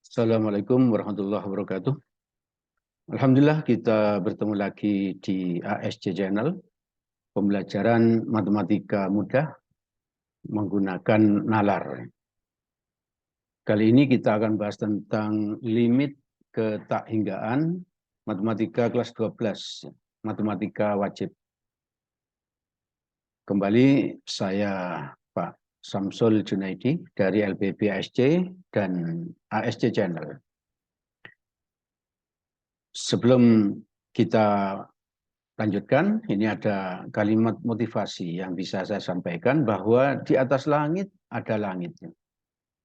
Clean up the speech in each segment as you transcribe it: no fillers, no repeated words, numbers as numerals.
Assalamualaikum warahmatullahi wabarakatuh. Alhamdulillah kita bertemu lagi di ASC Channel, pembelajaran matematika mudah menggunakan nalar. Kali ini kita akan bahas tentang limit ketakhinggaan matematika kelas 12, matematika wajib. Kembali saya Pak Samsul Junaidi dari LPB ASC dan ASC Channel. Sebelum kita lanjutkan, ini ada kalimat motivasi yang bisa saya sampaikan bahwa di atas langit ada langit.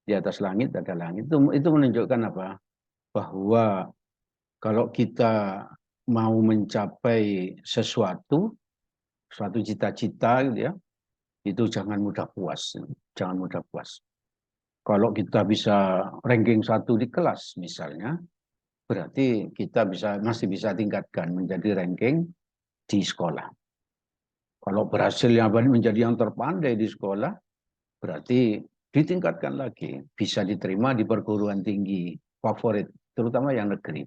Di atas langit ada langit. Itu menunjukkan apa? Bahwa kalau kita mau mencapai sesuatu, suatu cita-cita gitu ya, itu jangan mudah puas. Jangan mudah puas. Kalau kita bisa ranking 1 di kelas misalnya, berarti kita masih bisa tingkatkan menjadi ranking di sekolah. Kalau berhasil menjadi yang terpandai di sekolah, berarti ditingkatkan lagi. Bisa diterima di perguruan tinggi favorit, terutama yang negeri.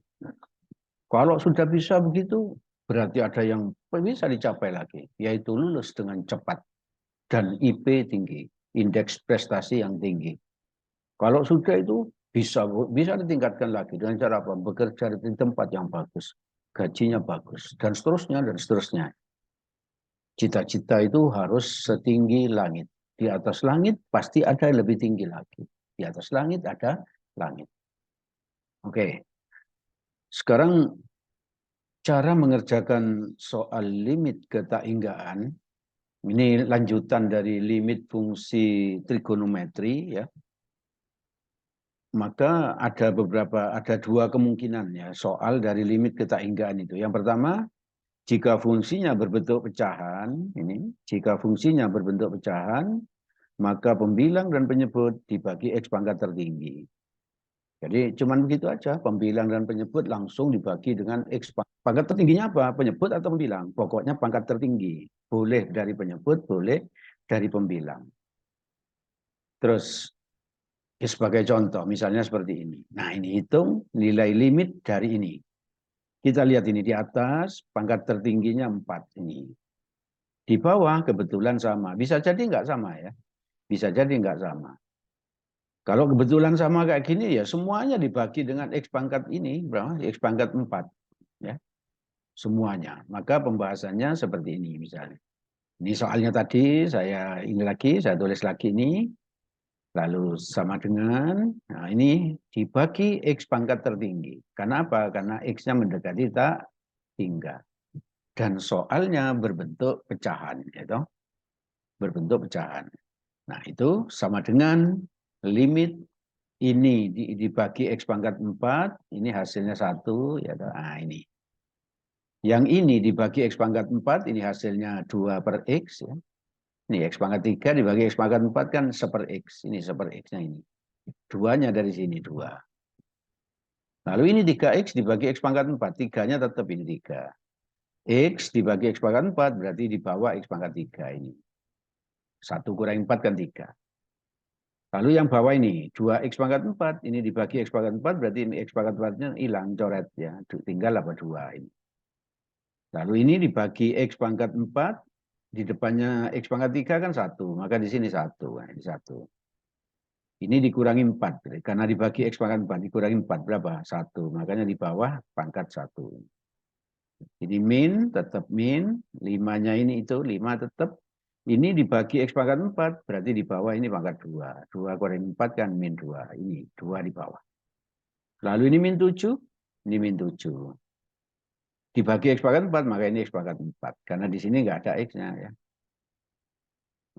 Kalau sudah bisa begitu, berarti ada yang bisa dicapai lagi, yaitu lulus dengan cepat dan IP tinggi, indeks prestasi yang tinggi. Kalau sudah itu bisa ditingkatkan lagi dengan cara apa? Bekerja di tempat yang bagus, gajinya bagus, dan seterusnya dan seterusnya. Cita-cita itu harus setinggi langit. Di atas langit pasti ada yang lebih tinggi lagi. Di atas langit ada langit. Oke. Sekarang cara mengerjakan soal limit ketakhinggaan. Ini lanjutan dari limit fungsi trigonometri ya. Maka ada dua kemungkinan ya soal dari limit ketakhinggaan itu. Yang pertama, jika fungsinya berbentuk pecahan, jika fungsinya berbentuk pecahan, maka pembilang dan penyebut dibagi X pangkat tertinggi. Jadi cuman begitu aja, pembilang dan penyebut langsung dibagi dengan X pangkat tertingginya apa? Penyebut atau pembilang? Pokoknya pangkat tertinggi. Boleh dari penyebut, boleh dari pembilang. Terus sebagai contoh, misalnya seperti ini. Nah ini hitung nilai limit dari ini. Kita lihat ini di atas, pangkat tertingginya 4 ini. Di bawah kebetulan sama. Bisa jadi nggak sama ya. Bisa jadi nggak sama. Kalau kebetulan sama kayak gini ya semuanya dibagi dengan X pangkat ini, berapa? X pangkat 4. Ya. Semuanya. Maka pembahasannya seperti ini misalnya. Ini soalnya tadi saya tulis lagi ini. Lalu sama dengan, nah ini dibagi X pangkat tertinggi. Karena apa? Karena X-nya mendekati tak hingga. Dan soalnya berbentuk pecahan. Gitu. Berbentuk pecahan. Nah itu sama dengan limit ini dibagi X pangkat 4, ini hasilnya 1. Ya, nah ini. Yang ini dibagi X pangkat 4, ini hasilnya 2 per X. Ya. Ini X pangkat 3 dibagi X pangkat 4 kan 1 per X. Ini 1 per X-nya ini. Duanya dari sini 2. Lalu ini 3X dibagi X pangkat 4. 3-nya tetap ini 3. X dibagi X pangkat 4 berarti di bawah X pangkat 3 ini. 1 kurang 4 kan 3. Lalu yang bawah ini, 2X pangkat 4. Ini dibagi X pangkat 4 berarti ini X pangkat 4-nya hilang, coret ya. Tinggal apa 2 ini. Lalu ini dibagi X pangkat 4. Di depannya X pangkat 3 kan 1. Maka di sini 1. Nah, ini 1. Ini dikurangi 4. Karena dibagi X pangkat 4. Dikurangi 4. Berapa? 1. Makanya di bawah pangkat 1. Jadi min, tetap min. 5-nya ini itu, 5 tetap. Ini dibagi X pangkat 4. Berarti di bawah ini pangkat 2. 2 kurangi 4 kan min 2. Ini 2 di bawah. Lalu ini min 7. Ini min 7. Dibagi X pangkat 4, maka ini X pangkat 4. Karena di sini nggak ada X-nya ya.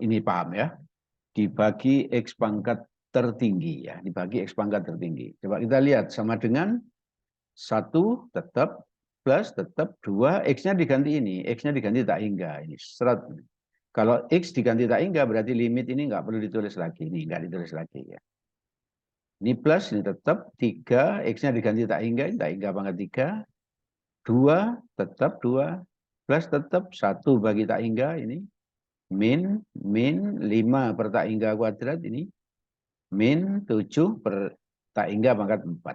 Ini paham ya? Dibagi X pangkat tertinggi ya. Dibagi X pangkat tertinggi. Coba kita lihat sama dengan 1 tetap plus tetap 2. X-nya diganti ini. X-nya diganti tak hingga. Ini serat. Kalau X diganti tak hingga berarti limit ini nggak perlu ditulis lagi. Ini nggak ditulis lagi ya. Ini plus, ini tetap 3. X-nya diganti tak hingga pangkat 3. 2 tetap 2 plus tetap 1 bagi tak hingga ini min 5 per tak hingga kuadrat ini min 7 per Tak hingga pangkat 4.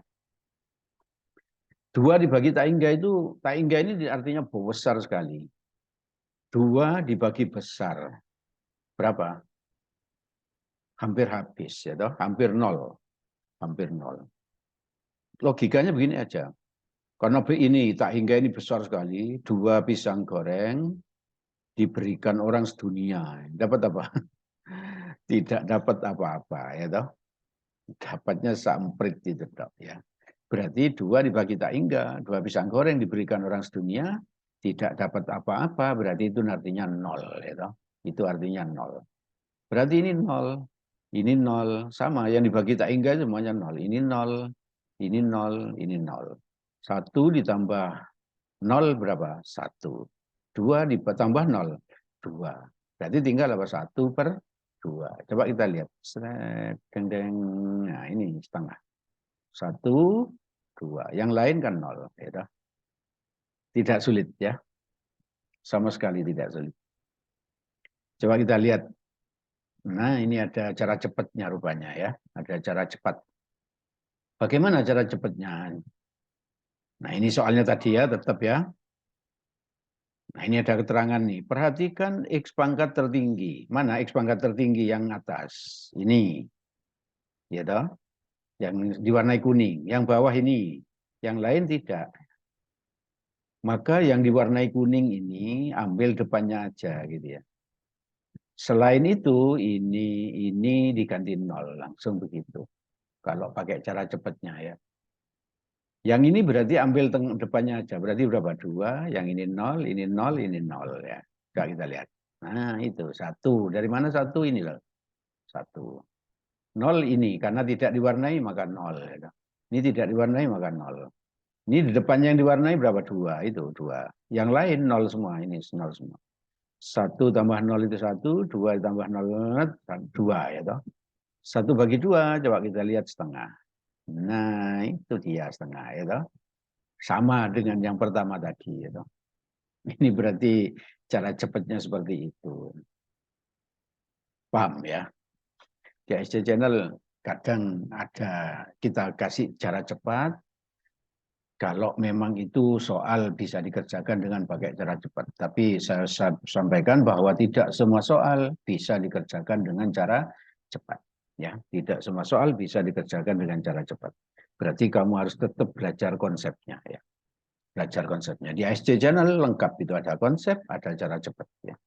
2 dibagi tak hingga itu, tak hingga ini artinya besar sekali. 2 dibagi besar. Berapa? Hampir habis, ya toh? Hampir nol. Hampir nol. Logikanya begini aja. Karena ini tak hingga ini besar sekali, 2 pisang goreng diberikan orang sedunia. Dapat apa? Tidak dapat apa-apa, ya toh? Dapatnya samprit itu, ya. Berarti 2 dibagi tak hingga, 2 pisang goreng diberikan orang sedunia, tidak dapat apa-apa, berarti itu artinya nol. Ya. Itu artinya nol. Berarti ini nol, ini nol, sama yang dibagi tak hingga semuanya nol. Ini nol, ini nol, ini nol. 1 ditambah nol berapa? 1. 2 ditambah nol, 2. Berarti tinggal apa? 1/2. Coba kita lihat. Nah ini setengah. 1, 2. Yang lain kan nol. Ya. Tidak sulit ya. Sama sekali tidak sulit. Coba kita lihat. Nah ini ada cara cepatnya rupanya ya. Ada cara cepat. Bagaimana cara cepatnya? Nah ini soalnya tadi ya tetap ya. Nah ini ada keterangan nih. Perhatikan X pangkat tertinggi. Mana X pangkat tertinggi yang atas? Ini. Ya toh? Yang diwarnai kuning. Yang bawah ini. Yang lain tidak. Maka yang diwarnai kuning ini ambil depannya aja gitu ya. Selain itu ini diganti nol langsung begitu. Kalau pakai cara cepatnya ya. Yang ini berarti ambil depannya aja. Berarti berapa? 2, yang ini nol, ini nol, ini nol ya. Coba kita lihat. Nah itu 1. Dari mana 1 ini loh? 1. Nol ini karena tidak diwarnai maka nol. Ya. Ini tidak diwarnai maka nol. Ini di depannya yang diwarnai berapa? 2. Itu 2. Yang lain nol semua. Ini nol semua. 1 tambah 0 itu 1. 2 tambah 0, 2 ya toh. 1 bagi 2, coba kita lihat setengah. Nah itu dia setengah ya toh. Sama dengan yang pertama tadi ya toh. Ini berarti cara cepatnya seperti itu. Paham ya? Di SC Channel kadang ada kita kasih cara cepat. Kalau memang itu soal bisa dikerjakan dengan pakai cara cepat. Tapi saya sampaikan bahwa tidak semua soal bisa dikerjakan dengan cara cepat. Ya, tidak semua soal bisa dikerjakan dengan cara cepat. Berarti kamu harus tetap belajar konsepnya. Ya. Belajar konsepnya. Di SC Channel lengkap itu ada konsep, ada cara cepat. Ya.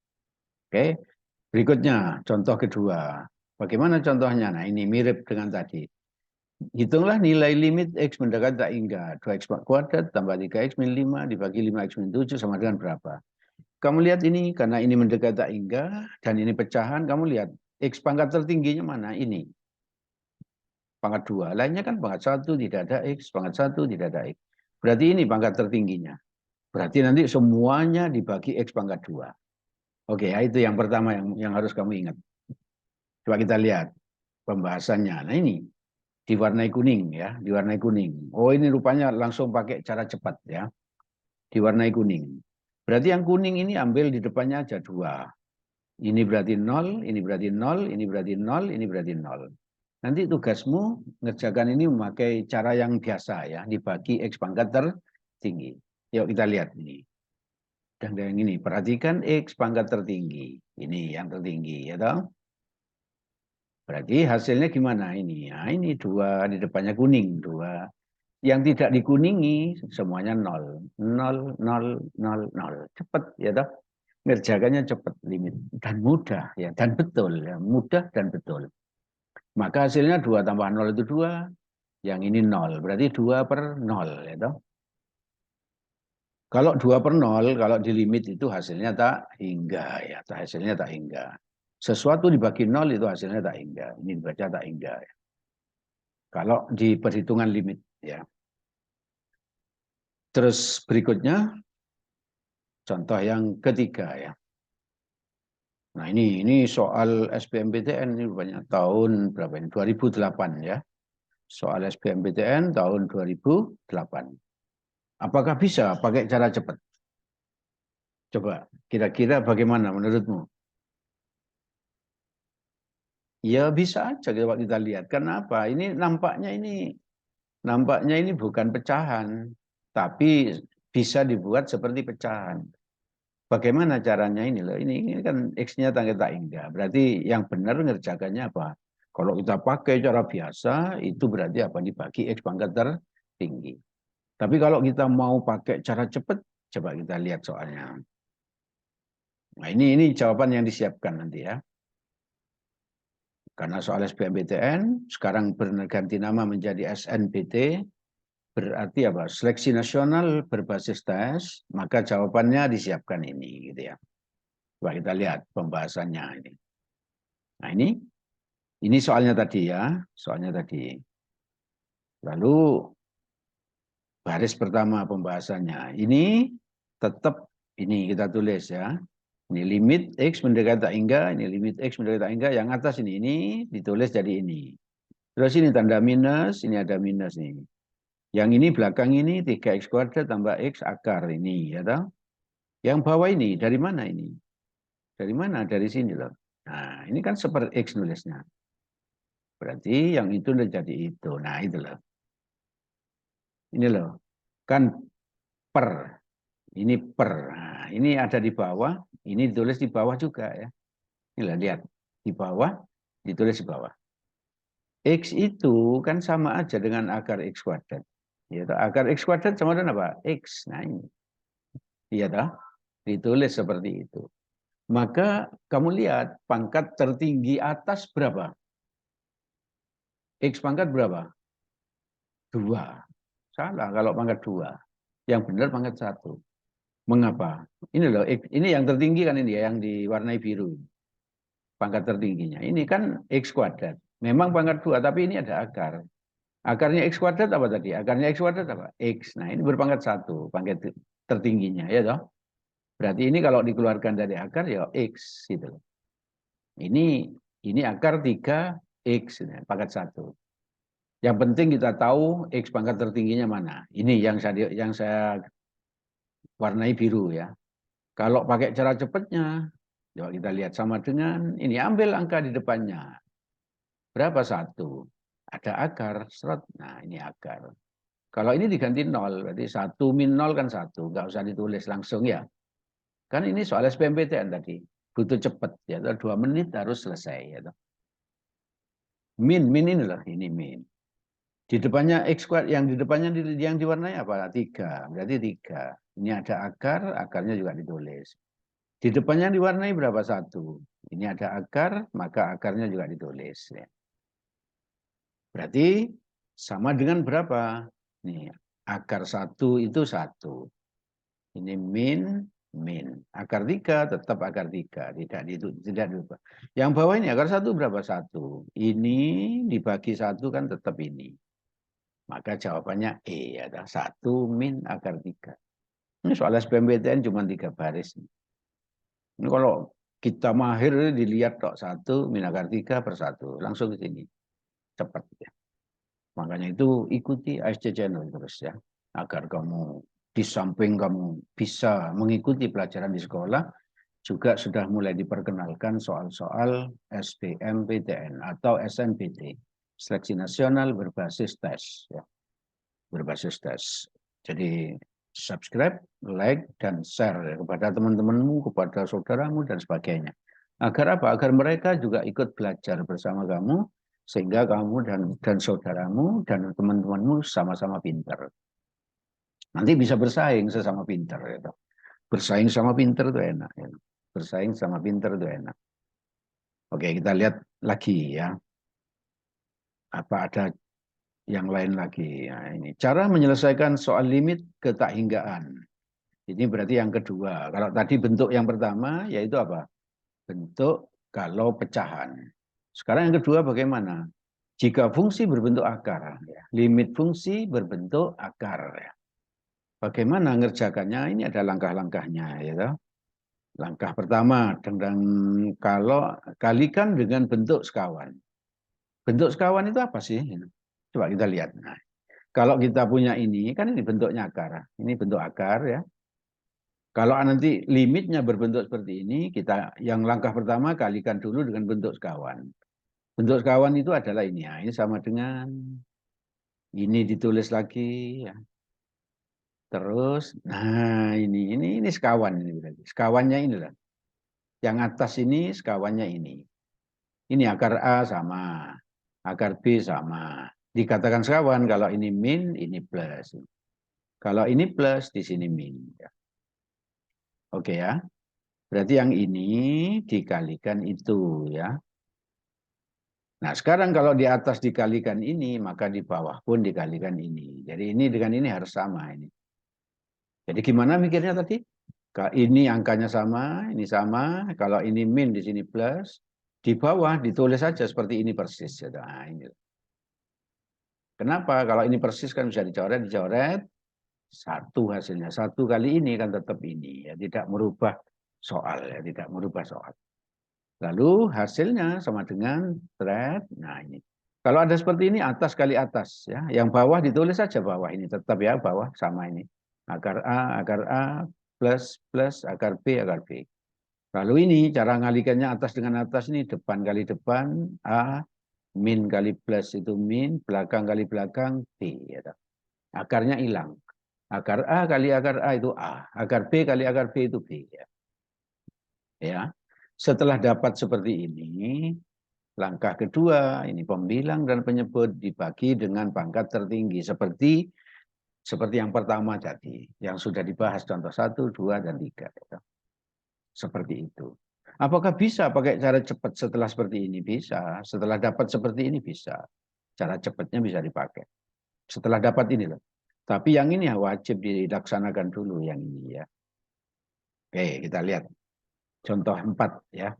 Oke, berikutnya contoh kedua. Bagaimana contohnya? Nah ini mirip dengan tadi. Hitunglah nilai limit X mendekati tak hingga 2X kuadrat tambah 3X min 5 dibagi 5X min 7 sama dengan berapa? Kamu lihat ini, karena ini mendekati tak hingga dan ini pecahan, kamu lihat X pangkat tertingginya mana? Ini. Pangkat 2. Lainnya kan pangkat 1 tidak ada X, pangkat 1 tidak ada X. Berarti ini pangkat tertingginya. Berarti nanti semuanya dibagi X pangkat 2. Oke, ya, itu yang pertama yang harus kamu ingat. Coba kita lihat pembahasannya. Nah ini. Diwarnai kuning ya, diwarnai kuning. Oh ini rupanya langsung pakai cara cepat ya, diwarnai kuning. Berarti yang kuning ini ambil di depannya aja 2. Ini berarti 0, ini berarti 0, ini berarti 0, ini berarti 0. Nanti tugasmu ngerjakan ini memakai cara yang biasa ya, dibagi X pangkat tertinggi. Yuk kita lihat ini. Dan yang ini, perhatikan X pangkat tertinggi. Ini yang tertinggi ya toh. Berarti hasilnya gimana ini? Nah, ini 2 di depannya kuning 2. Yang tidak dikuningi semuanya 0. 0, 0, 0, 0. Cepat ya toh. Ngerjakannya cepat limit dan mudah ya dan betul ya, mudah dan betul. Maka hasilnya 2 tambah 0 itu 2. Yang ini 0. Berarti 2/0 ya toh. Kalau 2/0 kalau di limit itu hasilnya tak hingga ya, hasilnya tak hingga. Sesuatu dibagi 0 itu hasilnya tak hingga. Ini dibaca tak hingga ya. Kalau di perhitungan limit ya. Terus berikutnya contoh yang ketiga ya. Nah ini soal SBMPTN ini banyak tahun berapa ini? 2008 ya. Soal SBMPTN tahun 2008. Apakah bisa pakai cara cepat? Coba kira-kira bagaimana menurutmu? Ya bisa aja coba kita lihat. Kenapa? Ini nampaknya ini nampaknya ini bukan pecahan, tapi bisa dibuat seperti pecahan. Bagaimana caranya ini loh? Ini kan X-nya tangga tak hingga. Berarti yang benar ngerjakannya apa? Kalau kita pakai cara biasa, itu berarti apa? Dibagi X pangkat tertinggi. Tapi kalau kita mau pakai cara cepat, coba kita lihat soalnya. Nah, ini jawaban yang disiapkan nanti ya. Karena soal SBMPTN sekarang berganti nama menjadi SNBT, berarti apa? Seleksi nasional berbasis tes, maka jawabannya disiapkan ini gitu ya. Coba kita lihat pembahasannya ini. Nah, ini soalnya tadi ya, soalnya tadi. Lalu baris pertama pembahasannya. Ini tetap ini kita tulis ya. Ini limit X mendekati tak hingga, ini limit X mendekati tak hingga, yang atas ini ditulis jadi ini. Terus ini tanda minus, ini ada minus nih. Yang ini belakang ini 3x kuadrat tambah x akar ini, ya toh? Yang bawah ini dari mana ini? Dari mana? Dari sini loh. Nah, ini kan seperti x nulisnya. Berarti yang itu udah jadi itu. Nah, itu loh. Ini loh. Kan per. Ini per. Nah, ini ada di bawah, ini ditulis di bawah juga ya. Inilah lihat di bawah, ditulis di bawah. X itu kan sama aja dengan akar X kuadrat. Ya, akar X kuadrat sama dengan apa? X. Nah ini. Iya toh? Ditulis seperti itu. Maka kamu lihat pangkat tertinggi atas berapa? X pangkat berapa? 2. Salah kalau pangkat 2. Yang benar pangkat 1. Mengapa? Ini loh, ini yang tertinggi kan ini ya, yang diwarnai biru. Pangkat tertingginya. Ini kan X kuadrat. Memang pangkat 2, tapi ini ada akar. Akarnya X kuadrat apa tadi? Akarnya X kuadrat apa? X. Nah ini berpangkat 1, pangkat tertingginya. Ya toh? Berarti ini kalau dikeluarkan dari akar ya X. Gitu. Ini akar 3X, pangkat 1. Yang penting kita tahu X pangkat tertingginya mana. Ini yang saya warnai biru ya. Kalau pakai cara cepatnya, coba kita lihat sama dengan ini. Ambil angka di depannya. Berapa 1? Ada akar, seret. Nah ini akar. Kalau ini diganti 0, berarti 1 min 0 kan 1. Nggak usah ditulis langsung ya. Kan ini soal SBMPTN tadi. Butuh cepat. Ya, 2 menit harus selesai. Ya. Min ini loh. Ini min. Di depannya X kuadrat, yang di depannya yang diwarnai apa? 3. Berarti 3. Ini ada akar, akarnya juga ditulis. Di depannya diwarnai berapa? 1. Ini ada akar, maka akarnya juga ditulis. Ya. Berarti sama dengan berapa? Nih, akar 1 itu 1. Ini min. Akar 3 tetap akar 3. Tidak diubah. Yang bawah ini akar 1 berapa? 1. Ini dibagi 1 kan tetap ini. Maka jawabannya E. Ada 1 min akar 3. Ini soal SBMPTN cuma 3 baris. Ini kalau kita mahir dilihat kok 1 min akar 3 per 1. Langsung ke sini. Cepat ya. Makanya itu ikuti ASC Channel terus ya. Agar kamu di samping kamu bisa mengikuti pelajaran di sekolah, juga sudah mulai diperkenalkan soal-soal SBMPTN atau SNBT. Seleksi Nasional Berbasis Tes. Ya. Berbasis tes. Jadi subscribe, like, dan share ya, kepada teman-temanmu, kepada saudaramu, dan sebagainya. Agar apa? Agar mereka juga ikut belajar bersama kamu, sehingga kamu dan saudaramu dan teman-temanmu sama-sama pintar. Nanti bisa bersaing sesama pintar. Ya. Bersaing sama pintar itu enak. Ya. Bersaing sama pintar itu enak. Oke, kita lihat lagi ya. Apa ada yang lain lagi. Nah, ini cara menyelesaikan soal limit ketakhinggaan. Ini berarti yang kedua. Kalau tadi bentuk yang pertama yaitu apa? Bentuk kalau pecahan. Sekarang yang kedua bagaimana? Jika fungsi berbentuk akar, ya. Limit fungsi berbentuk akar. Ya. Bagaimana ngerjakannya? Ini ada langkah-langkahnya, ya. Langkah pertama, dengan kalau kalikan dengan bentuk sekawan. Bentuk sekawan itu apa sih? Coba kita lihat. Nah, kalau kita punya ini, kan ini bentuknya akar. Ini bentuk akar ya. Kalau nanti limitnya berbentuk seperti ini, kita yang langkah pertama kalikan dulu dengan bentuk sekawan. Bentuk sekawan itu adalah ini ya. Ini sama dengan Ini ditulis lagi. Ya. Terus, nah ini sekawan ini berarti. Sekawannya inilah. Yang atas ini sekawannya ini. Ini akar A sama, akar B sama. Dikatakan sekawan kalau ini min, ini plus. Kalau ini plus, di sini min. Ya. Oke ya. Berarti yang ini dikalikan itu ya. Nah sekarang kalau di atas dikalikan ini, maka di bawah pun dikalikan ini. Jadi ini dengan ini harus sama ini. Jadi gimana mikirnya tadi? Ini angkanya sama, ini sama. Kalau ini min di sini plus, di bawah ditulis saja seperti ini persis. Nah, ini. Kenapa? Kalau ini persis kan bisa dicoret, satu hasilnya. Satu kali ini kan tetap ini. Ya, tidak merubah soal, ya, tidak merubah soal. Lalu hasilnya sama dengan thread. Nah ini. Kalau ada seperti ini atas kali atas ya. Yang bawah ditulis saja bawah ini tetap ya bawah sama ini. Akar A plus plus akar B. Lalu ini cara ngalikannya atas dengan atas ini depan kali depan A min kali plus itu min belakang kali belakang B ya. Akarnya hilang. Akar A kali akar A itu A. Akar B kali akar B itu B ya. Ya. Setelah dapat seperti ini, langkah kedua, ini pembilang dan penyebut dibagi dengan pangkat tertinggi. Seperti yang pertama tadi, yang sudah dibahas contoh 1, 2, dan 3. Seperti itu. Apakah bisa pakai cara cepat setelah seperti ini? Bisa. Setelah dapat seperti ini bisa. Cara cepatnya bisa dipakai. Setelah dapat ini loh. Tapi yang ini ya wajib dilaksanakan dulu yang ini ya. Oke, kita lihat. Contoh 4 ya.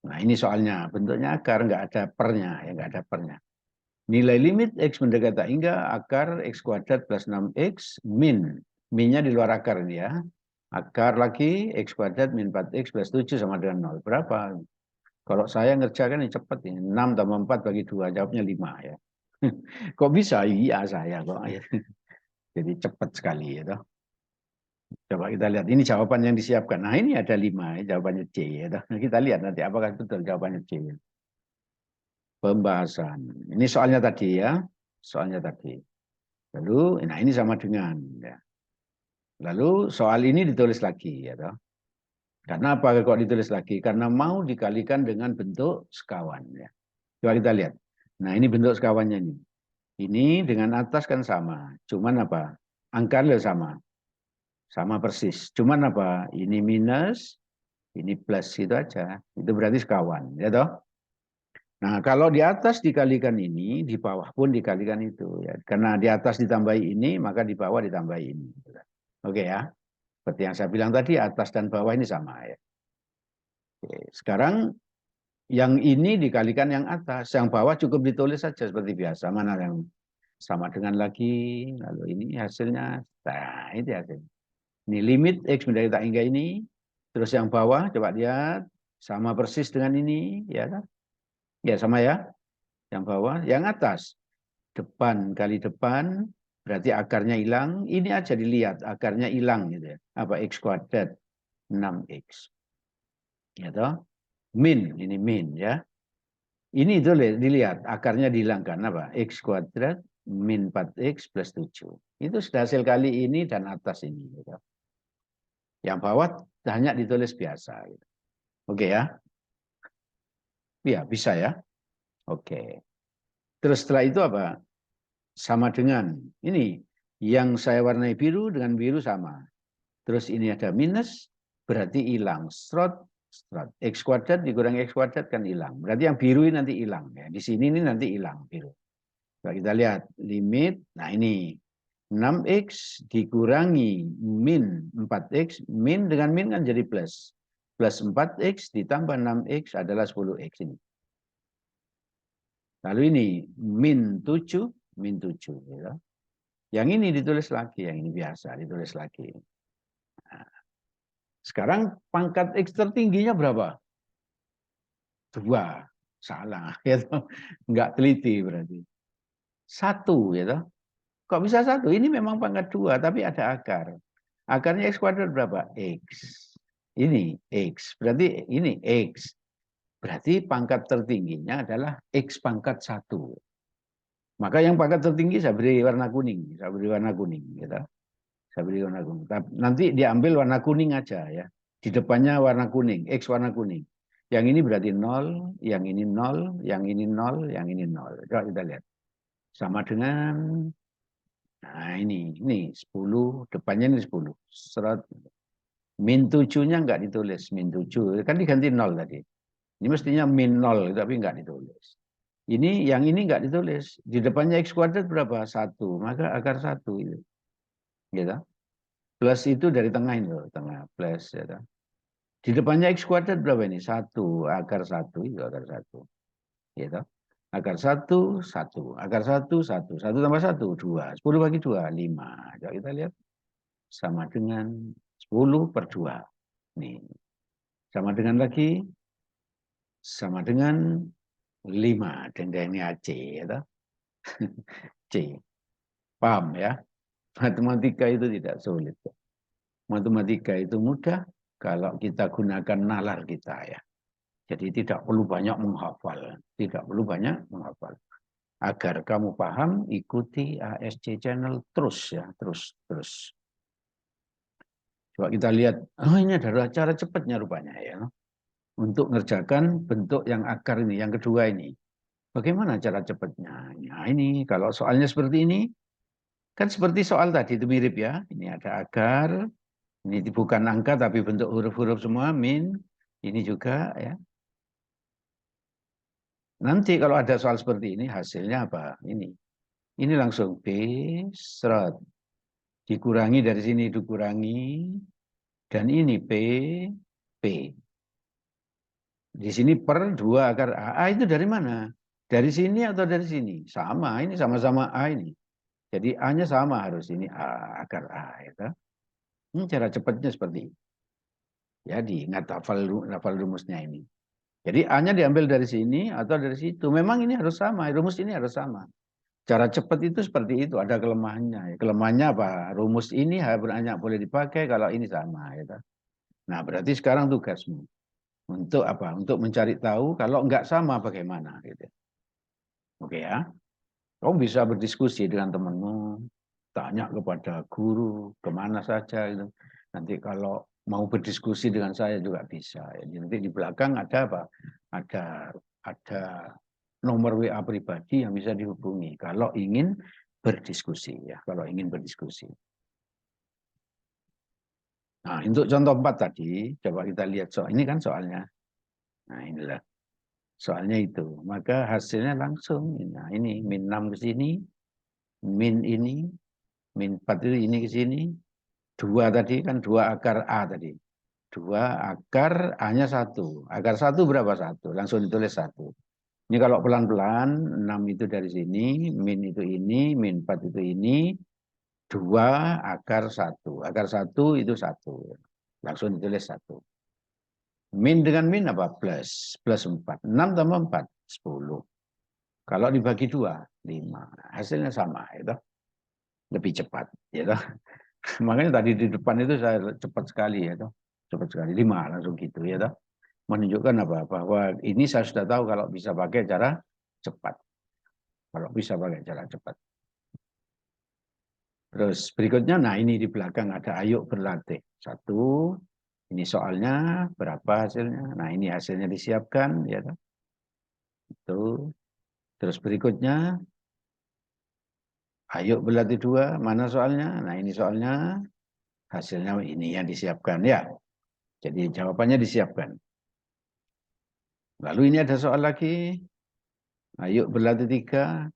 Nah ini soalnya bentuknya akar nggak ada pernya ya nggak ada pernya. Nilai limit x mendekati tak hingga akar x kuadrat plus 6x min. Minnya di luar akar ini ya. Akar lagi x kuadrat min 4x plus 7 sama dengan 0. Berapa? Kalau saya ngerjakan ini cepat ini. 6 tambah 4 bagi 2 jawabnya 5 ya. Kok bisa? Iya saya kok. Jadi cepat sekali ya. Coba kita lihat. Ini jawaban yang disiapkan. Nah ini ada 5 ya, jawabannya C ya. Kita lihat nanti apakah betul jawabannya C. Pembahasan. Ini soalnya tadi ya. Soalnya tadi. Lalu, nah ini sama dengan. Ya. Lalu soal ini ditulis lagi. Ya, toh. Karena apa kok ditulis lagi? Karena mau dikalikan dengan bentuk sekawan. Ya. Coba kita lihat. Nah ini bentuk sekawannya ini. Ini dengan atas kan sama. Cuman apa? Angkanya sama. Sama persis. Cuman apa? Ini minus, ini plus itu aja. Itu berarti sekawan. Ya toh? Nah, kalau di atas dikalikan ini, di bawah pun dikalikan itu. Ya. Karena di atas ditambahi ini, maka di bawah ditambahi ini. Oke ya. Seperti yang saya bilang tadi, atas dan bawah ini sama. Ya. Oke. Sekarang yang ini dikalikan yang atas. Yang bawah cukup ditulis saja seperti biasa. Mana yang sama dengan lagi. Lalu ini hasilnya. Nah, itu hasilnya. Ini limit X menjadi tak hingga ini. Terus yang bawah, coba lihat. Sama persis dengan ini. Ya, kan? Ya sama ya. Yang bawah, yang atas. Depan kali depan, berarti akarnya hilang. Ini aja dilihat, akarnya hilang gitu ya. Apa X kuadrat 6X. Ya toh? Min, ini min ya. Ini itu dilihat, akarnya dihilangkan apa? X kuadrat min 4X plus 7. Itu sudah hasil kali ini dan atas ini. Gitu. Yang bawah hanya ditulis biasa. Gitu. Oke ya? Iya, bisa ya. Oke. Terus setelah itu apa? Sama dengan ini yang saya warnai biru dengan biru sama. Terus ini ada minus berarti hilang. Strot x kuadrat dikurangi x kuadrat kan hilang. Berarti yang biru ini nanti hilang ya. Di sini ini nanti hilang biru. Coba kita lihat limit. Nah ini 6x dikurangi min 4x. Min dengan min kan jadi plus. Plus 4x ditambah 6x adalah 10x ini. Lalu ini min 7 ya. Yang ini ditulis lagi, yang ini biasa ditulis lagi. Nah, sekarang pangkat X tertingginya berapa? 2. Salah, gitu. Enggak teliti berarti. 1, gitu. Kok bisa 1? Ini memang pangkat 2, tapi ada akar. Akarnya X kuadrat berapa? X. Ini X. Berarti ini X. Berarti pangkat tertingginya adalah X pangkat 1. Maka yang pangkat tertinggi saya beri warna kuning. Saya beri warna kuning. Gitu. Saya beri warna kuning. Nanti diambil warna kuning aja ya. Di depannya warna kuning, X warna kuning. Yang ini berarti 0, yang ini 0, yang ini 0, yang ini 0. Coba kita lihat. Sama dengan, nah ini 10, depannya ini 10. Min 7-nya nggak ditulis, min 7. Kan diganti 0 tadi. Ini mestinya min 0, tapi nggak ditulis. Yang ini nggak ditulis. Di depannya X kuadrat berapa? 1. Maka akar 1 itu. Gitu. Plus itu dari tengah ini loh, tengah plus. Gitu. Di depannya X kuadrat berapa ini? 1. Akar 1 itu akar 1. Gitu. Akar 1, 1. Akar 1, 1. 1 tambah 1, 2. 10 bagi 2, 5. Coba kita lihat. Sama dengan 10 per 2. Nih. Sama dengan lagi. Sama dengan 5. Dan ini AC. Gitu. C. Paham ya? Matematika itu tidak sulit. Matematika itu mudah kalau kita gunakan nalar kita ya. Jadi tidak perlu banyak menghafal. Tidak perlu banyak menghafal. Agar kamu paham, ikuti ASC Channel terus ya. Terus. Coba kita lihat. Oh ini adalah cara cepatnya rupanya ya. Untuk ngerjakan bentuk yang akar ini. Yang kedua ini. Bagaimana cara cepatnya? Nah ini kalau soalnya seperti ini. Kan seperti soal tadi itu mirip ya. Ini ada akar. Ini bukan angka tapi bentuk huruf-huruf semua. Min. Ini juga ya. Nanti kalau ada soal seperti ini hasilnya apa? Ini langsung B seret. Dikurangi dari sini dikurangi. Dan ini P. Di sini per 2 akar A. A itu dari mana? Dari sini atau dari sini? Sama, ini sama-sama A ini. Jadi A-nya sama harus ini A akar A. Ya. Ini cara cepatnya seperti ini. Jadi ingat hafal rumusnya ini. Jadi A-nya diambil dari sini atau dari situ. Memang ini harus sama, rumus ini harus sama. Cara cepat itu seperti itu, ada kelemahannya. Kelemahannya apa? Rumus ini hanya boleh dipakai kalau ini sama. Ya. Nah, berarti sekarang tugasmu. Untuk apa? Untuk mencari tahu kalau nggak sama bagaimana. Gitu. Oke ya. Kamu bisa berdiskusi dengan temanmu, tanya kepada guru, kemana saja. Gitu. Nanti kalau mau berdiskusi dengan saya juga bisa. Jadi nanti di belakang ada apa? Ada nomor WA pribadi yang bisa dihubungi kalau ingin berdiskusi ya, kalau ingin berdiskusi. Nah, untuk contoh 4 tadi, coba kita lihat soal ini kan soalnya. Nah, inilah soalnya itu. Maka hasilnya langsung. Nah, ini min 6 ke sini, min ini, min 4 itu ini ke sini. 2 tadi kan 2 akar A tadi. 2 akar A-nya 1. Akar 1 berapa? 1. Langsung ditulis 1. Ini kalau pelan-pelan, 6 itu dari sini, min itu ini, min 4 itu ini, 2 akar 1. Akar 1 itu 1. Langsung ditulis 1. Min dengan min apa? Plus. Plus 4. 6 tambah 4, 10. Kalau dibagi 2, 5. Hasilnya sama. Gitu. Lebih cepat. Gitu. Makanya tadi di depan itu saya cepat sekali. Gitu. Cepat sekali. 5 langsung gitu. Gitu. Menunjukkan apa? Bahwa ini saya sudah tahu kalau bisa pakai cara cepat. Kalau bisa pakai cara cepat. Terus berikutnya, nah ini di belakang ada ayo berlatih. 1, ini soalnya berapa hasilnya. Nah ini hasilnya disiapkan. Ya, itu. Terus berikutnya, ayo berlatih 2, mana soalnya. Nah ini soalnya, hasilnya ini yang disiapkan. Ya, jadi jawabannya disiapkan. Lalu ini ada soal lagi. Ayo berlatih 3,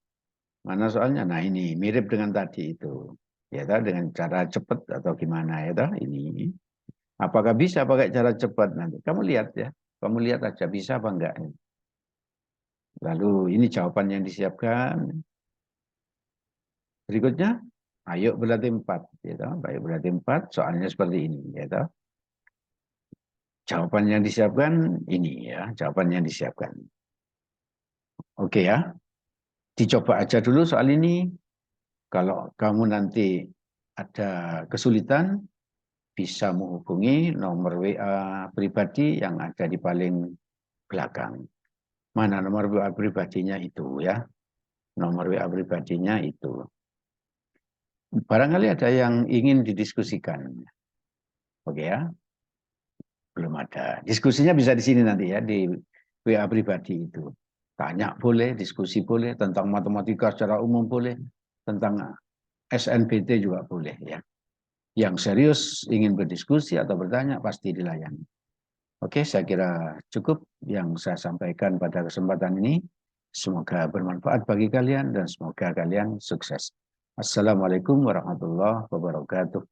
mana soalnya. Nah ini mirip dengan tadi itu. Ya, dengan cara cepat atau gimana ya, ini. Apakah bisa pakai cara cepat nanti? Kamu lihat ya. Kamu lihat aja bisa apa enggak. Lalu ini jawaban yang disiapkan. Berikutnya, ayo berlatih 4. Ya, ayo berlatih 4, soalnya seperti ini. Ya, jawaban yang disiapkan ini ya. Jawaban yang disiapkan. Oke ya. Dicoba aja dulu soal ini. Kalau kamu nanti ada kesulitan, bisa menghubungi nomor WA pribadi yang ada di paling belakang. Mana nomor WA pribadinya itu ya. Nomor WA pribadinya itu. Barangkali ada yang ingin didiskusikan. Oke ya? Belum ada. Diskusinya bisa di sini nanti ya, di WA pribadi itu. Tanya boleh, diskusi boleh, tentang matematika secara umum boleh, tentang SNBT juga boleh ya. Yang serius ingin berdiskusi atau bertanya pasti dilayani. Oke, saya kira cukup yang saya sampaikan pada kesempatan ini. Semoga bermanfaat bagi kalian dan semoga kalian sukses. Assalamualaikum warahmatullahi wabarakatuh.